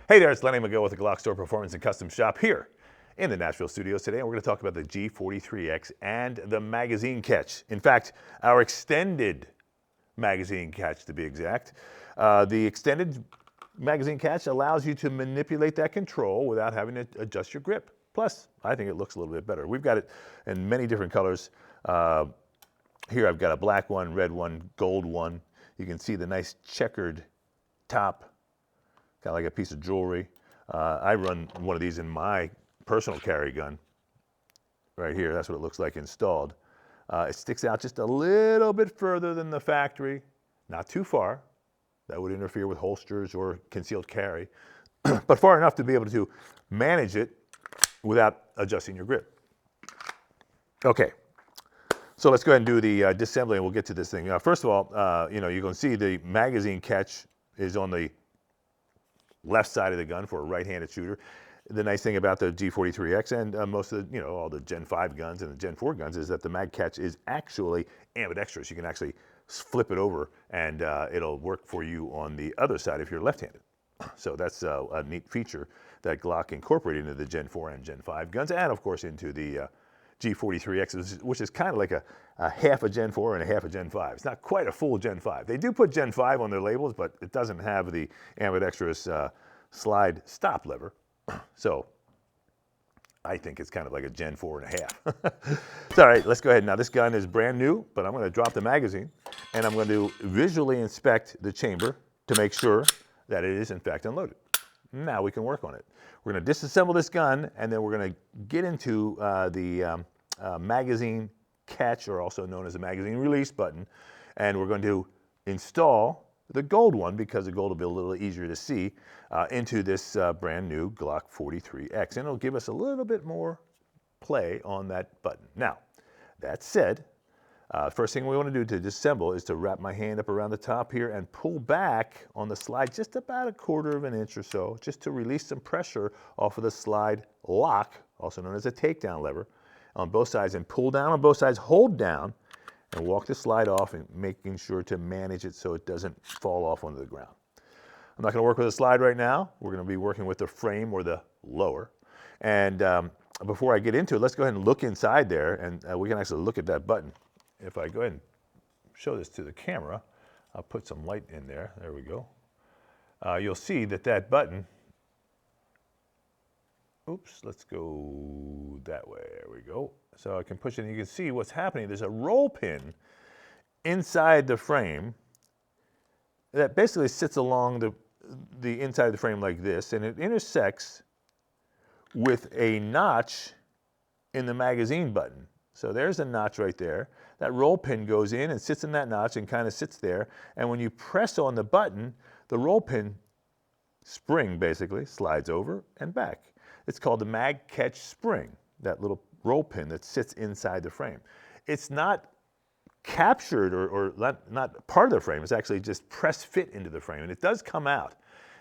Hey there, it's Lenny McGill with the GlockStore Performance and Custom Shop here in the Nashville studios today. And we're going to talk about the G43X and the magazine catch. In fact, our extended magazine catch to be exact. The extended magazine catch allows you to manipulate that control without having to adjust your grip. Plus, I think it looks a little bit better. We've got it in many different colors. Here I've got a black one, red one, gold one. You can see the nice checkered top, kind of like a piece of jewelry. I run one of these in my personal carry gun right here. That's what it looks like installed. It sticks out just a little bit further than the factory, not too far. That would interfere with holsters or concealed carry, but far enough to be able to manage it without adjusting your grip. Okay, so let's go ahead and do the disassembly and we'll get to this thing. First of all, you can see the magazine catch is on the left side of the gun for a right-handed shooter. The nice thing about the G43X and most of the, all the Gen 5 guns and the Gen 4 guns is that the mag catch is actually ambidextrous. You can actually flip it over and it'll work for you on the other side if you're left-handed. So that's a neat feature that Glock incorporated into the Gen 4 and Gen 5 guns, and of course into the G43X, which is kind of like a half a Gen 4 and a half a Gen 5. It's not quite a full Gen 5. They do put Gen 5 on their labels, but it doesn't have the ambidextrous slide stop lever. So I think it's kind of like a Gen 4 and a half. It's all right, let's go ahead. Now this gun is brand new, but I'm going to drop the magazine and I'm going to visually inspect the chamber to make sure that it is in fact unloaded. Now we can work on it. We're going to disassemble this gun and then we're going to get into the magazine catch, or also known as the magazine release button, and we're going to install the gold one, because the gold will be a little easier to see, into this brand new Glock 43X, and it'll give us a little bit more play on that button. Now, that said, first thing we want to do to disassemble is to wrap my hand up around the top here and pull back on the slide just about 1/4 of an inch or so, just to release some pressure off of the slide lock, also known as a takedown lever, on both sides, and pull down on both sides, hold down, and walk the slide off, and making sure to manage it so it doesn't fall off onto the ground. I'm not going to work with a slide right now. We're going to be working with the frame or the lower. And before I get into it, let's go ahead and look inside there, and we can actually look at that button. If I go ahead and show this to the camera, I'll put some light in there. There we go. You'll see that that button, oops, let's go that way. There we go. So I can push it and you can see what's happening. There's a roll pin inside the frame that basically sits along the inside of the frame like this, and it intersects with a notch in the magazine button. So there's a notch right there. That roll pin goes in and sits in that notch and kind of sits there. And when you press on the button, the roll pin spring basically slides over and back. It's called the mag catch spring, that little roll pin that sits inside the frame. It's not captured or not part of the frame. It's actually just press fit into the frame, and it does come out.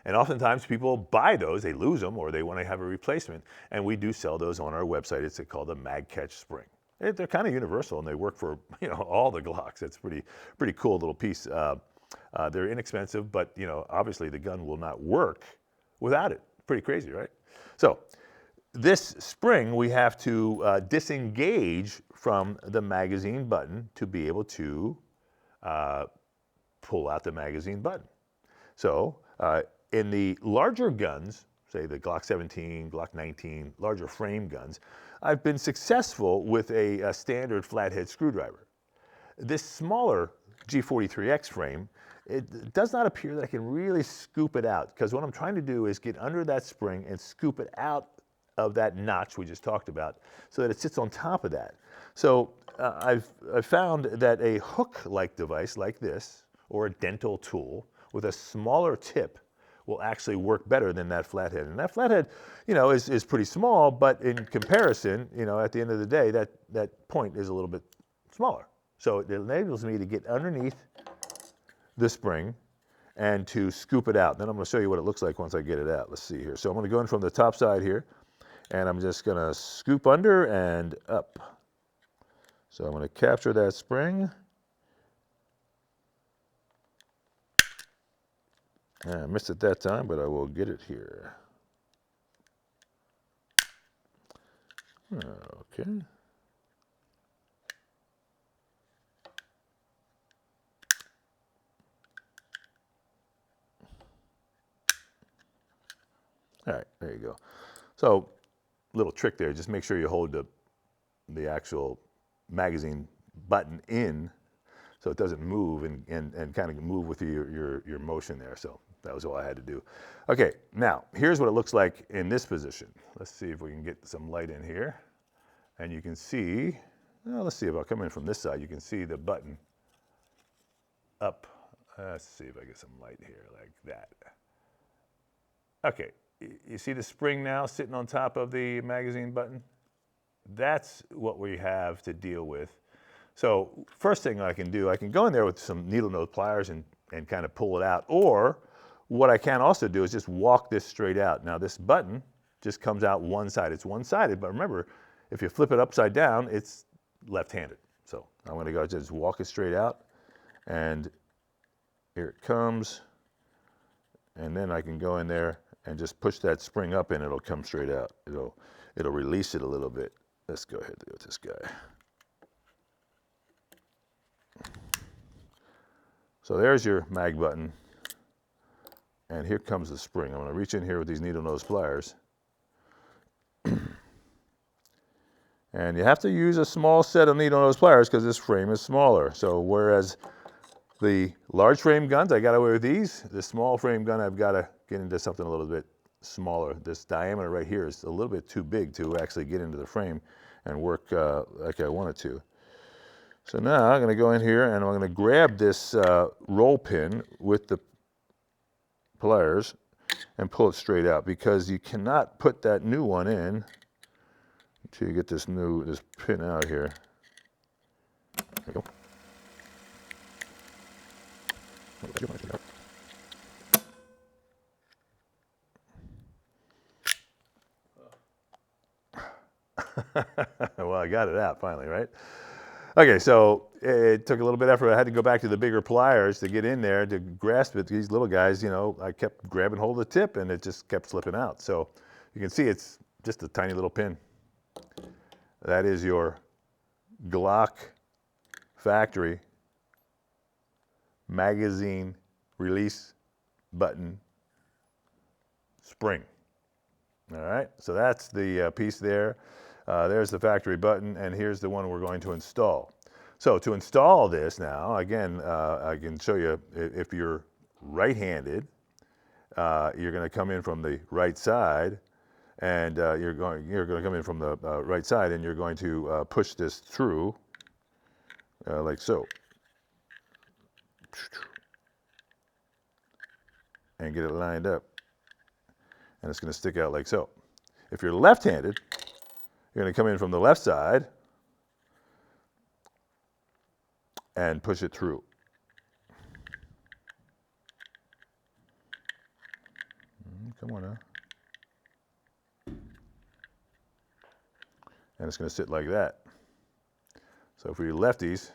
And oftentimes people buy those, they lose them, or they want to have a replacement, and we do sell those on our website. It's called the mag catch spring. They're kind of universal, and they work for all the Glocks. It's pretty cool little piece. They're inexpensive, but obviously the gun will not work without it. Pretty crazy, right? So this spring we have to disengage from the magazine button to be able to pull out the magazine button. So in the larger guns, say the Glock 17, Glock 19, larger frame guns, I've been successful with a standard flathead screwdriver. This smaller G43X frame, it does not appear that I can really scoop it out, because what I'm trying to do is get under that spring and scoop it out of that notch we just talked about so that it sits on top of that. So I've found that a hook-like device like this, or a dental tool with a smaller tip, will actually work better than that flathead. And that flathead, is pretty small, but in comparison, at the end of the day, that point is a little bit smaller. So it enables me to get underneath the spring and to scoop it out. Then I'm going to show you what it looks like once I get it out. Let's see here. So I'm going to go in from the top side here, and I'm just going to scoop under and up. So I'm going to capture that spring I missed it that time, but I will get it here. Okay. All right, there you go. So, little trick there, just make sure you hold the actual magazine button in so it doesn't move and kind of move with your motion there. So that was all I had to do. Okay, now here's what it looks like in this position. Let's see if we can get some light in here. And you can see, well, let's see if I'll come in from this side. You can see the button up. Let's see if I get some light here like that. Okay, you see the spring now sitting on top of the magazine button? That's what we have to deal with. So first thing I can do, I can go in there with some needle nose pliers and kind of pull it out. Or what I can also do is just walk this straight out. Now this button just comes out one side. It's one-sided, but remember, if you flip it upside down, it's left-handed. So I'm going to go just walk it straight out, and here it comes. And then I can go in there and just push that spring up, and it'll come straight out. It'll release it a little bit. Let's go ahead with this guy. So there's your mag button, and here comes the spring. I'm going to reach in here with these needle nose pliers. And you have to use a small set of needle nose pliers because this frame is smaller. So whereas the large frame guns, I got away with these, the small frame gun, I've got to get into something a little bit smaller. This diameter right here is a little bit too big to actually get into the frame and work like I want it to. So now I'm going to go in here and I'm going to grab this roll pin with the pliers and pull it straight out, because you cannot put that new one in until you get this pin out here. There we go. Well, I got it out finally, right? Okay, so it took a little bit of effort. I had to go back to the bigger pliers to get in there to grasp it. These little guys, you know, I kept grabbing hold of the tip and it just kept slipping out. So you can see it's just a tiny little pin. That is your Glock factory magazine release button spring. All right, so that's the piece there. There's the factory button, and here's the one we're going to install. So to install this now, again, I can show you if you're right-handed, you're going to come in from the right side, and you're going to come in from the right side, and you're going to push this through like so, and get it lined up, and it's going to stick out like so. If you're left-handed, you're going to come in from the left side and push it through. Come on now. And it's going to sit like that. So for you lefties,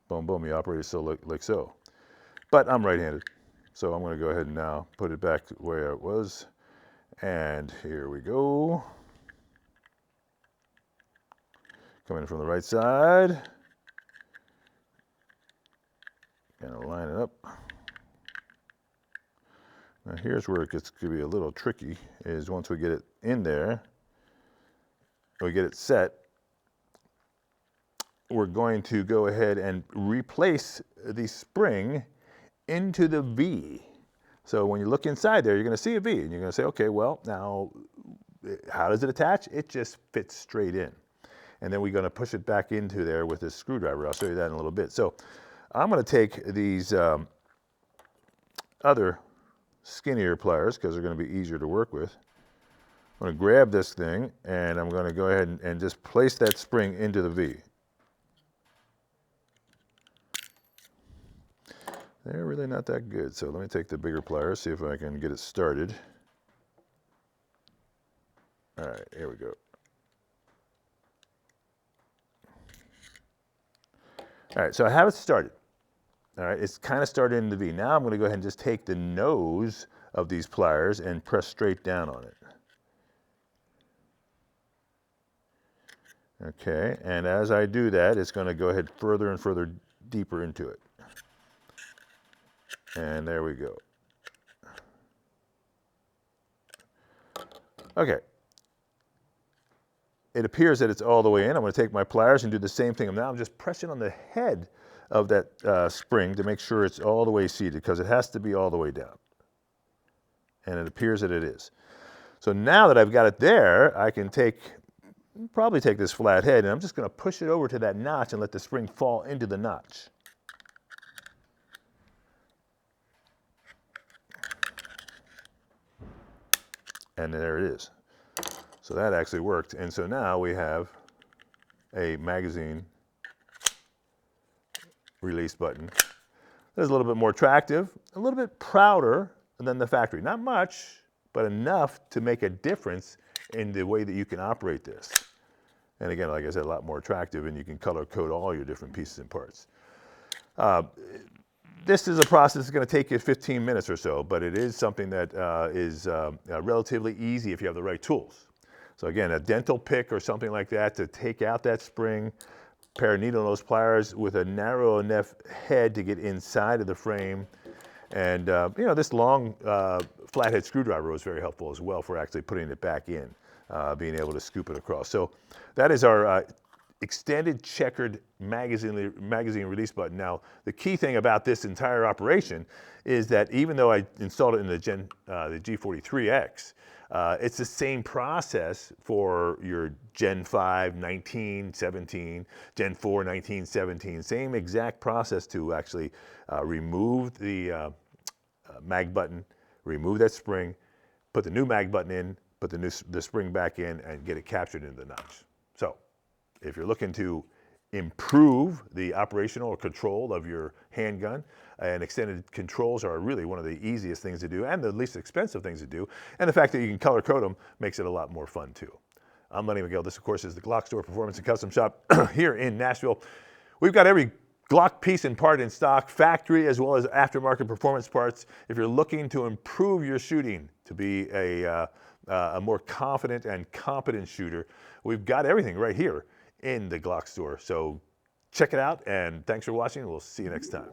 boom, boom, you operate it like so. But I'm right-handed, so I'm going to go ahead and now put it back where it was. And here we go. Coming in from the right side. Gonna line it up. Now here's where it gets to be a little tricky, is once we get it in there, we get it set, we're going to go ahead and replace the spring into the V. So when you look inside there, you're going to see a V, and you're going to say, okay, well, now how does it attach? It just fits straight in. And then we're going to push it back into there with this screwdriver. I'll show you that in a little bit. So I'm going to take these other skinnier pliers, because they're going to be easier to work with. I'm going to grab this thing, and I'm going to go ahead and just place that spring into the V. They're really not that good, so let me take the bigger pliers, see if I can get it started. All right, here we go. All right, so I have it started. All right, it's kind of started in the V. Now I'm going to go ahead and just take the nose of these pliers and press straight down on it. Okay, and as I do that, it's going to go ahead further and further deeper into it. And there we go. Okay. It appears that it's all the way in. I'm going to take my pliers and do the same thing. Now I'm just pressing on the head of that spring to make sure it's all the way seated, because it has to be all the way down. And it appears that it is. So now that I've got it there, I can probably take this flat head, and I'm just going to push it over to that notch and let the spring fall into the notch. And there it is. So that actually worked. And so now we have a magazine release button that is a little bit more attractive, a little bit prouder than the factory. Not much, but enough to make a difference in the way that you can operate this. And again, like I said, a lot more attractive, and you can color code all your different pieces and parts. This is a process that's going to take you 15 minutes or so, but it is something that is relatively easy if you have the right tools. So again, a dental pick or something like that to take out that spring, pair of needle nose pliers with a narrow enough head to get inside of the frame. And you know, this long flathead screwdriver was very helpful as well for actually putting it back in, being able to scoop it across. So that is our extended checkered magazine release button. Now, the key thing about this entire operation is that even though I installed it in the G43X, it's the same process for your Gen 5 1917, Gen 4 1917, same exact process to actually remove the mag button, remove that spring, put the new mag button in, put the spring back in, and get it captured into the notch. So if you're looking to improve the operational or control of your handgun, and extended controls are really one of the easiest things to do and the least expensive things to do. And the fact that you can color code them makes it a lot more fun too. I'm Lenny Miguel. This, of course, is the GlockStore Performance and Custom Shop here in Nashville. We've got every Glock piece and part in stock, factory as well as aftermarket performance parts. If you're looking to improve your shooting to be a more confident and competent shooter, we've got everything right here in the GlockStore. So check it out, and thanks for watching. We'll see you next time.